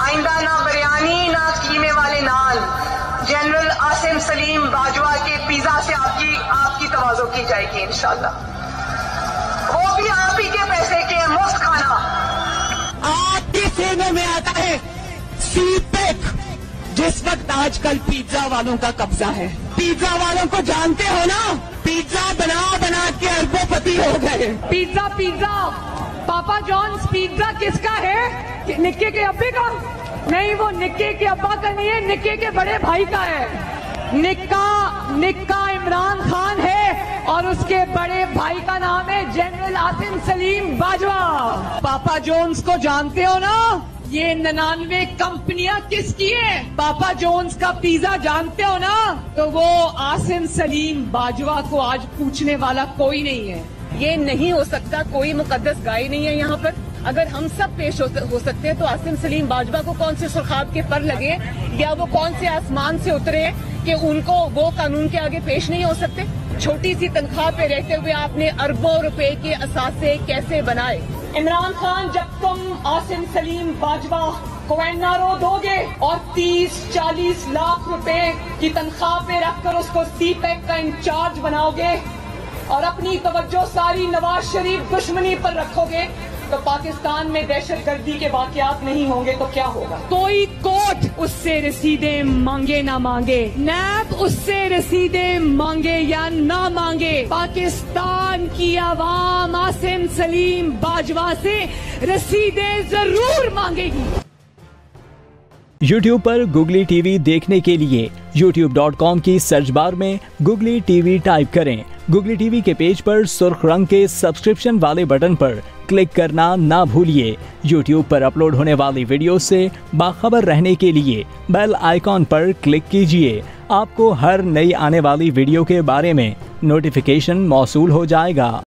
आइंदा ना बिरयानी ना कीमे वाले नान, जनरल आसिम सलीम बाजवा के पिज्जा से आपकी तवाज़ो की जाएगी इंशाल्लाह। वो भी आप ही के पैसे के मुफ्त खाना। आपके सीने में आता है सीपेक, जिस वक्त आजकल पिज्जा वालों का कब्जा है। पिज्जा वालों को जानते हो ना, पिज्जा बना बना के अरबोपति हो गए। Pizza pizza Papa John's pizza किसका है? निक्के के अब्बे का? नहीं, वो निक्के के अब्बा का नहीं है, निक्के के बड़े भाई का है। निक्का इमरान खान है और उसके बड़े भाई का नाम है general Asim Salim Bajwa. Papa John's को जानते हो ना? ये 99 कंपनियां किसकी है? पापा जॉन्स का पिज्जा जानते हो ना? तो वो आसिम सलीम बाजवा को आज पूछने वाला कोई नहीं है। ये नहीं हो सकता, कोई मुकद्दस गाय नहीं है यहाँ पर। अगर हम सब पेश हो सकते हैं तो आसिम सलीम बाजवा को कौन से सुर्खाब के पर लगे या वो कौन से आसमान से उतरे कि उनको वो कानून के आगे पेश नहीं हो सकते? छोटी सी तनख्वाह पे रहते हुए आपने अरबों रुपए के असासे कैसे बनाए? इमरान खान, जब तुम आसिम सलीम बाजवा को एनआरओ दोगे और 30-40 लाख रुपए की तनख्वाह पे रखकर उसको सीपेक का इंचार्ज बनाओगे और अपनी तवज्जो सारी नवाज शरीफ दुश्मनी पर रखोगे, तो पाकिस्तान में दहशतगर्दी के वाकयात नहीं होंगे तो क्या होगा? कोई कोर्ट उससे रसीदें मांगे ना मांगे, नैब उससे रसीदें मांगे या ना मांगे, पाकिस्तान की आवाम आसिम सलीम बाजवा से रसीदें जरूर मांगेगी। YouTube पर Googly TV देखने के लिए youtube.com की सर्च बार में Googly TV टाइप करें। Googly TV के पेज पर सुर्ख रंग के सब्सक्रिप्शन वाले बटन पर क्लिक करना ना भूलिए। YouTube पर अपलोड होने वाली वीडियो से बाखबर रहने के लिए बेल आइकॉन पर क्लिक कीजिए। आपको हर नई आने वाली वीडियो के बारे में नोटिफिकेशन मौसूल हो जाएगा।